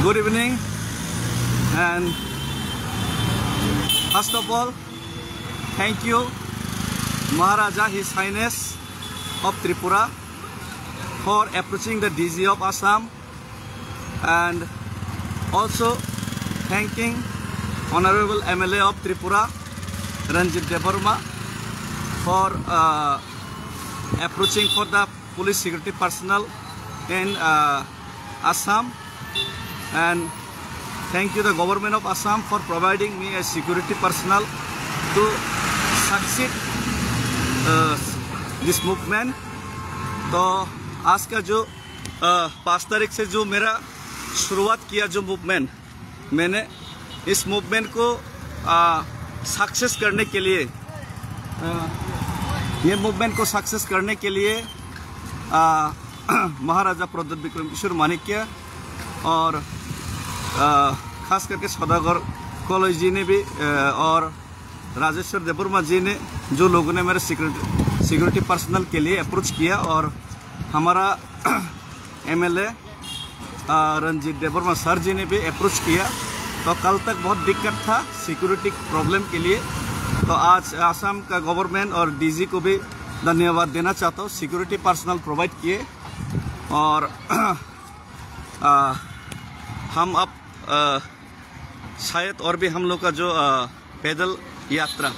Good evening, and first of all, thank you Maharaja His Highness of Tripura for approaching the DG of Assam, and also thanking Honorable MLA of Tripura Ranjit Debarma for approaching for the police security personnel in Assam, and thank you the government of Assam for providing me a security personnel to succeed this movement. तो आज का जो 5 तारीख से जो मेरा शुरुआत किया जो मूवमेंट, मैंने इस मूवमेंट को सक्सेस करने के लिए ये मूवमेंट को सक्सेस करने के लिए महाराजा प्रद्युत विक्रम किशोर माणिक्य और खास करके सौदागर कॉलेज जी ने भी और राजेश्वर देबबर्मा जी ने, जो लोगों ने मेरे सिक्योरिटी पर्सनल के लिए अप्रोच किया, और हमारा एमएलए रंजीत देबबर्मा सर जी ने भी अप्रोच किया। तो कल तक बहुत दिक्कत था सिक्योरिटी प्रॉब्लम के लिए, तो आज आसाम का गवर्नमेंट और डीजी को भी धन्यवाद देना चाहता हूँ। सिक्योरिटी पर्सनल प्रोवाइड किए, और हम अब शायद और भी हम लोग का जो पैदल यात्रा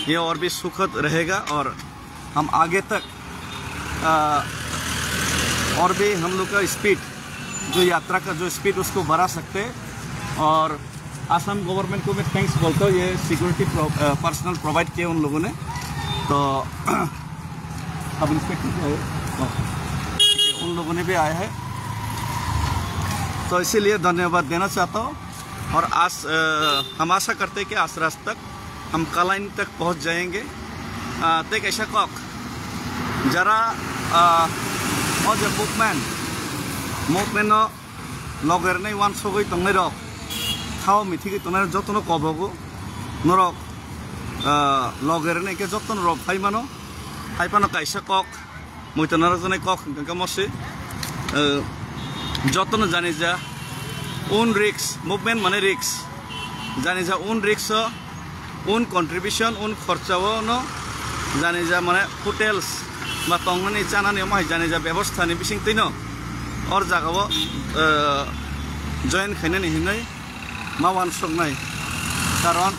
ये और भी सुखद रहेगा, और हम आगे तक और भी हम लोग का स्पीड, जो यात्रा का जो स्पीड उसको बढ़ा सकते हैं। और आसाम गवर्नमेंट को मैं थैंक्स बोलता हूँ, ये सिक्योरिटी पर्सनल प्रोवाइड किए उन लोगों ने। तो अब इंस्पेक्टर उन लोगों ने भी आया है, तो इसीलिए धन्यवाद देना चाहता हूँ। और आज हम आशा करते हैं कि आज रात तक हम कलाइन तक पहुँच जाएंगे। तेक ऐसा कॉक जरा और जब मूवमेंट लगेर नहीं वन सगई तंगने रख खाओ मिथि की तुनार जतन कबगो नरक लगेर नहीं के जतन रख फाइपानो कैसा कॉक मुतनार जने कॉक गमसे जतन जाने जा उन रिक्स मूवमेंट माने रिक्स जाने जा उन रिक्स उन कंट्रीब्यूशन उन खर्चाओ न जाने जा माने होटेल्स बा तंगने चानाने माय जाने जा व्यवस्था नि बिसिं तैन और जगह जॉइन खाने नहीं मावान संनाय कारण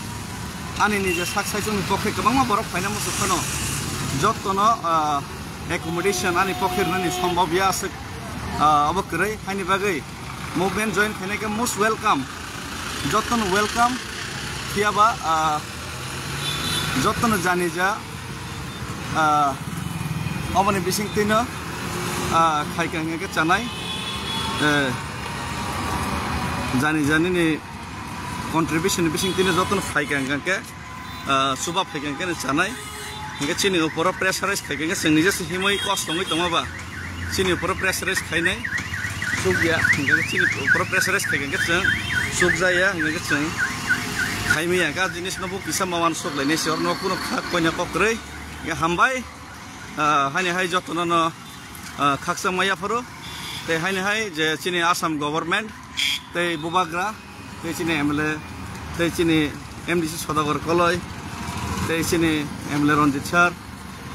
आनी निजे साक्साय जोंनि पखे गोबां बरफ फायना मुसुखनो जतन एकोमोडेशन आनी पखेरनानि सम्भव यासो अबकरै हानि बागै मूवमेंट जॉइन खाने के मोस्ट वेलकम जतन वेलकम कियाबा जतन जाने जा अमने बिसिं तैन खाइकांगे के चानाय जानी जानी नि कंट्रीब्यूशन बिसिं तैन जतन खाइकांगे के सुबा फाइकांगे ने चानाय के चिनि ऊपर प्रेसाराइज खाइकांगे जोंनि जेसे हिमै कष्टमै दङबा चिनि ऊपर प्रेसाराइज खाइनाय सुख गया चिनि ऊपर प्रेसाराइज खाइकांगे जों सुख जाया के जों खाइमैया गा जिनिस नबो किसा मावान सुख लायनाय से और न कुनो खयना ककरै के हामबाय हानि हाय जतन न खाकसा मायाफोरो ते हानि हाय जे चिनि आसाम गवर्नमेंट ते बुबाग्रा ते चिनि एमएलए ते चिनि एमडीसी सदागर कलय ते चिनि एमएलए रंजित सर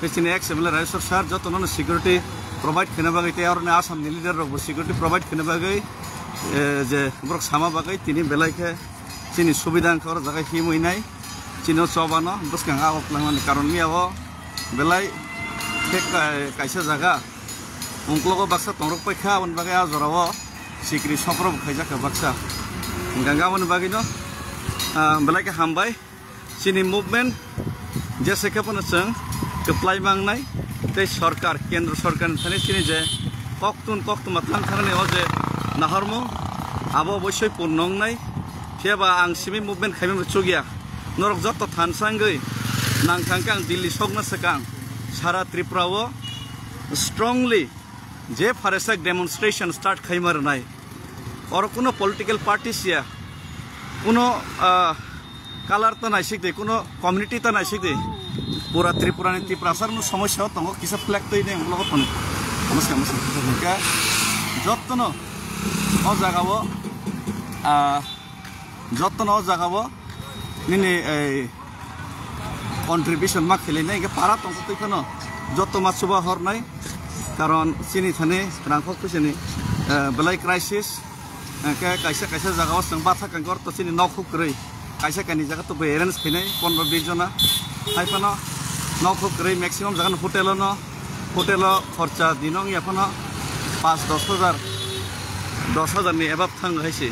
ते चिनि एक्स एमएलए राजेश्वर सर जतन न सिक्योरिटी प्रोवाइड खाने बागै ते और आसाम नि लीडर रखबो सिक्योरिटी प्रोवाइड खाने बागै जे ब्रक सामा बागै तिनि बेलायखे चिनि सुविधा खर जगह हिमैनाय चिनो चबानो बसकां आवक्लांनानै कारण मियाव बेलाय कैसा जगह उनक्लोगो बक्सा तंरक पैखा उन बागै आजराव सिक्री सफरब खाइजाखा बक्सा गंगा उन बागै न बेलाय के हामबाय चिनि मूवमेंट जैसे के पन जों कप्लाय मांगनाय ते सरकार केंद्र सरकार थाने चिनि जे कक्तुम थांग थांनाय ओ जे नाहरमु आबो अवश्य पुनंनाय थेबा आं सिमी मूवमेंट खाइमे चुगिया नरक जत थानसांगै नांखांके आं दिल्ली सकना सकां सारा त्रिपुराव स्ट्रंगली जे फारेसाक डेमोन्स्ट्रेशन स्टार्ट खाइमारनाय और कोनो पॉलिटिकल पार्टी सिया कोनो कलर तो नाइसिक दे कोनो कम्युनिटी तो नाइसिक दे पूरा त्रिपुरा ने त्रिपुरासार समस्या दङ किसा फ्लैग तो नहीं लोग नमस्कार नमस्कार जतन जगह যত্ন জাগাবো নিনি এই কন্ট্রিবিউশন মা খেলি নাই পারা তংক তৈখানো যত মা সুবা হর নাই কারণ চিনি থানে রাংখক ফেসিনি বেলাই ক্রাইসিস কাইসা কাইসা জাগাও जों बाथा कांगर तो चिनि नखुक्रै काइसा कानि जागा तो एरेन्ज खैनाय 15-20 जना हाइफानो नखुक्रै मैक्सिमाम जागा होटेल खर्चा दिनं याफानो 5-10 हजार नि एबाब थांग हाइसे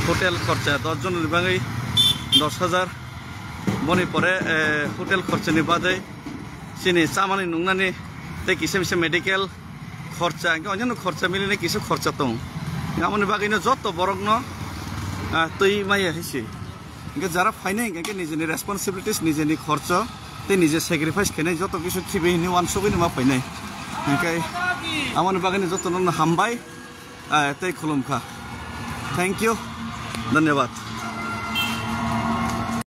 होटेल खर्चा 10 जन बिबाङै 10,000 बनि परे होटेल खर्चानि बादै चिनि सामानि नुंनानि ते किसे मेडिकेल खर्चा अन्य खर्चा मिलिने किसे खर्चा दं गामोन बागैनो जत बरगनो तै माया हाइसे যারা ফাইনাই নিজেনি রেসপন্সিবিলিটিস নিজেনি খরচ তে নিজে স্যাক্রিফাইস খেনাই যত কিছু খিবেনি ওয়ান সবই মা ফাইনাই আমার বাগানে যত হামবাই তাই খুলুমখা থ্যাংক ইউ ধন্যবাদ।